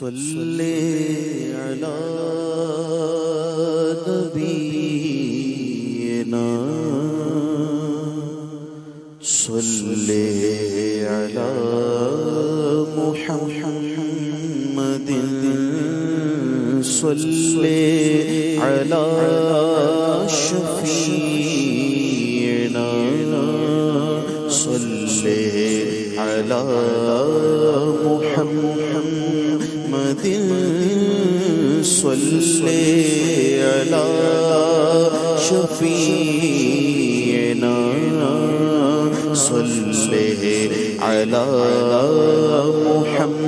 صلی علی نبینا صلی علی محمد صلی علی شفیعنا صلی علی محمد صلی علی شفیعنا صلی علی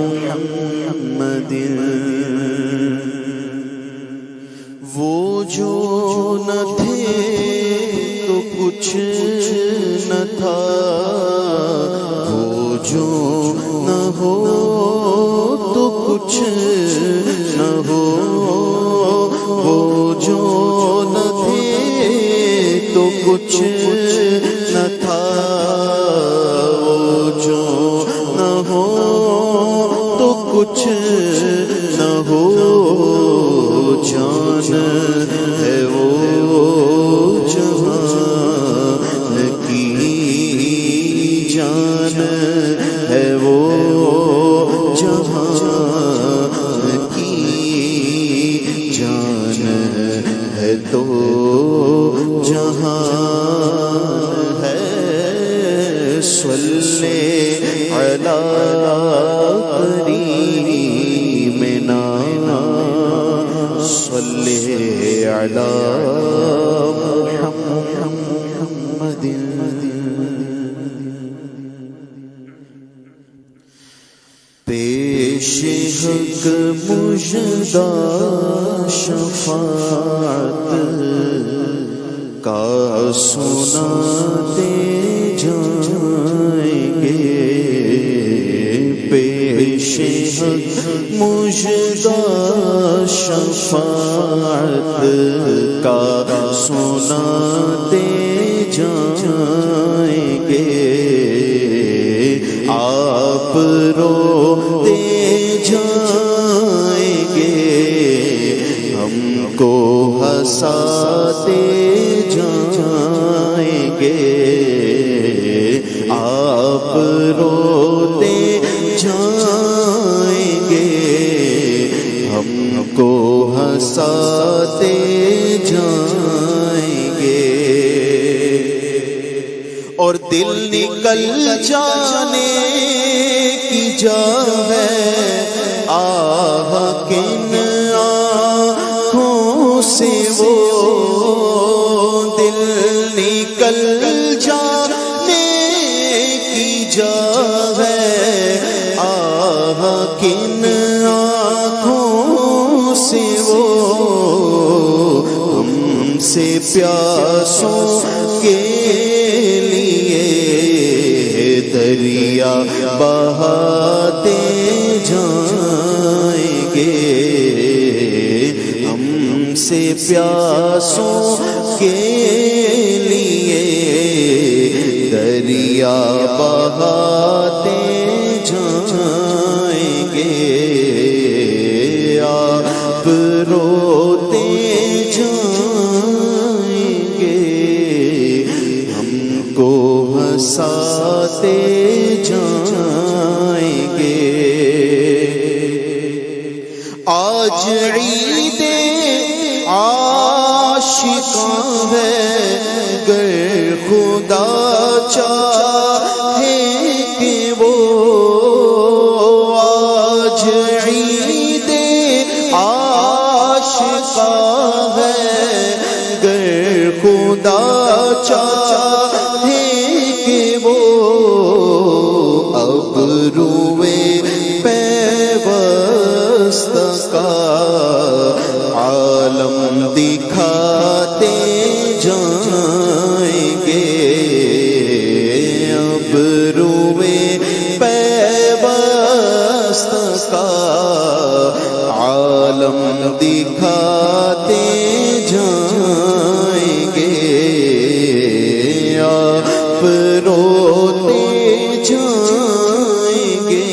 محمد وہ جو نہ تھے تو کچھ نہ تھا، وہ جو نہ ہو تو کچھ نہ ہو، وہ جو نہ تھے تو کچھ نہ تھا، وہ جو نہ ہو تو کچھ نہ ہو، جان ہے وہ جہان کی جان ہے وہ جہان کی جان ہے تو جہان ہے، صلی علی کریمنا صلی علی محمد پیش حق مژدہ شفاعت کا سناتے جائیں گے، پیش حق مژدہ شفاعت کا سناتے جائیں گے، آپ روتے جائیں گے، ہم کو ہنساتے جائیں گے، آپ روتے جائیں گے، ہم کو ہنساتے جائیں گے، اور دل نکل جانے کی جا ہے، آہ کن آنکھوں سے وہ دل نکل جانے کی جا ہے، آہ کن آنکھوں سے وہ ہم سے پیاسوں کے لیے دریا بہاتے جائیں گے، ہم سے پیاسوں کے لیے دریا بہاتے جائیں گے، آپ روتے جائیں گے، ہم کو ہنساتے جائیں گے، آج عید عاشقاں ہے، گر خدا چاہے کہ وہ آج عید عاشقاں ہے، گر خدا چاہے کہ وہ اب روئے پیوستہ کا عالم دکھاتے جائیں گے، اب روئے پیوستہ کا عالم دکھاتے جائیں گے، آپ روتے جائیں گے،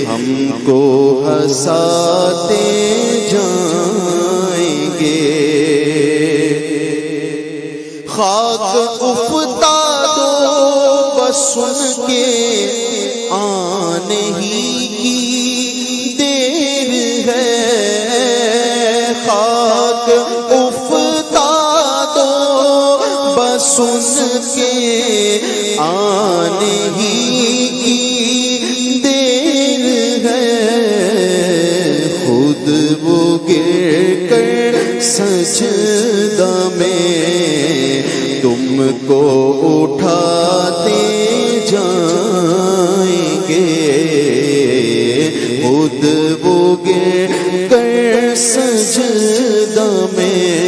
ہم کو ہنساتے جائیں گے خاک افتادو بس ان کے آنے ہی کی دیر ہے خاک افتادو بس ان کے آنے ہی کی دیر ہے خود وہ گر کر سجدہ میں تم کو اٹھاتے جائیں گے خود وہ گر کر سجدہ میں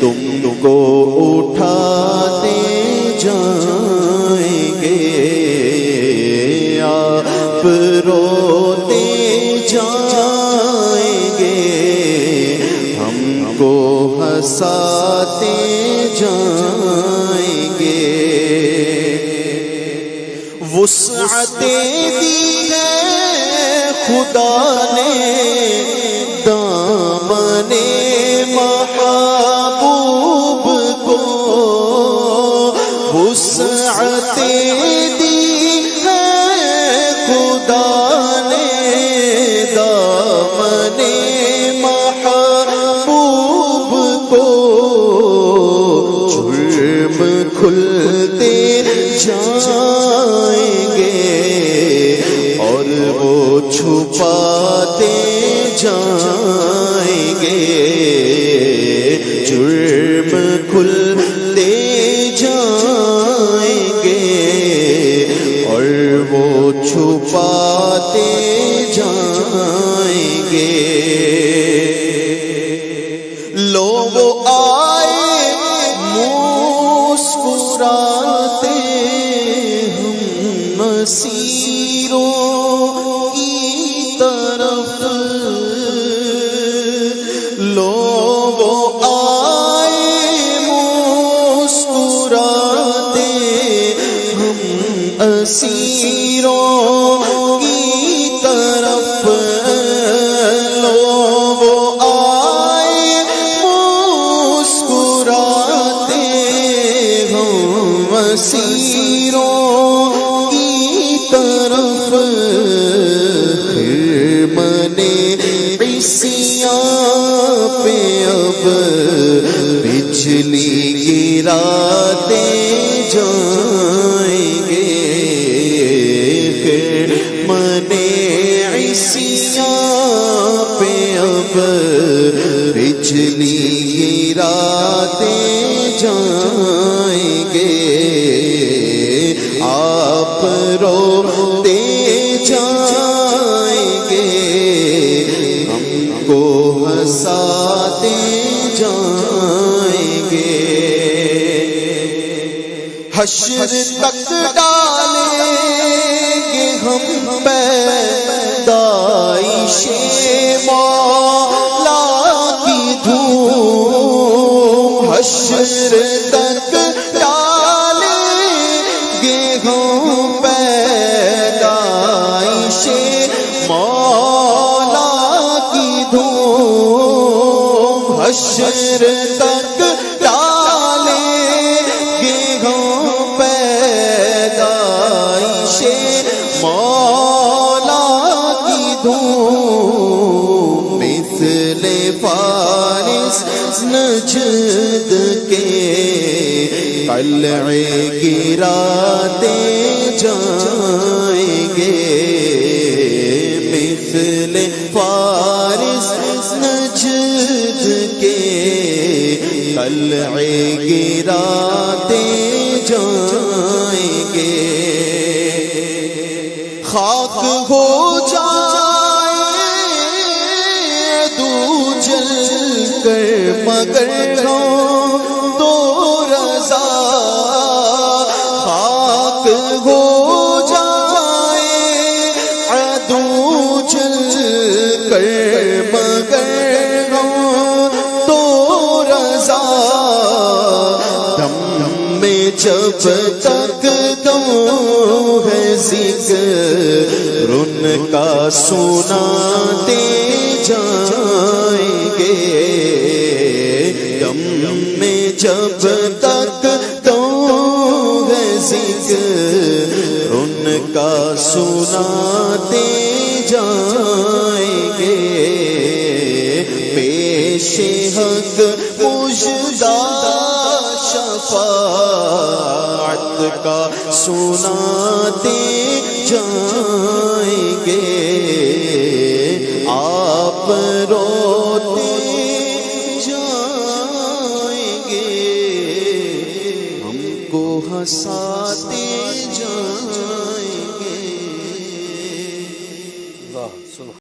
تم کو اٹھاتے جائیں گے آپ روتے جائیں گے ہم کو ہنساتے جائیں گے وسعتیں دی ہے خدا نے دامن محبوب کو وسعتیں دی ہے خدا نے دامن محبوب کو جرم کھلتے جائیں گے اور وہ چھپاتے جائیں گے جرم کھلتے جائیں گے اور وہ چھپاتے جائیں گے لوگ آئے مسکراتے ہم مسیروں کی طرف لوگ آئے مسکراتے ہم اسیروں کی طرف لوگ آئے مسکراتے ہم اسیروں کی طرف خرمن عیسیاں پہ اب بجلی گراتے جائیں گے خرمن عیسیاں پہ اب بجلی گراتے جائیں گے آپ روتے جائیں گے ہم کو ہنساتے جائیں گے حشر تک ڈالیں گے ہم پیدائش مولا کی دھوم حشر تک ڈالیں گے ہم پیدائش مولا کی دھوم حشر تک ڈالیں گے ہم پیدائش مولا کی دھوم مثل فارس نجد کے قلعے گراتے جائیں گے مثل فارس نجد کے قلعے گراتے جائیں گے خاک ہو جائے دو جل کر مگر تو رضا خاک ہو جائے عدو جل کر مگر تو رضا دم میں جب تک دم ہے ذکر ان کا سناتے جائیں گے، غم میں جب تک تو ہے ذکر ان کا سناتے جائیں گے، پیش حق مژدہ شفاعت کا سناتے جائیں گے، آپ روتے جائیں گے، ہم کو ہنساتے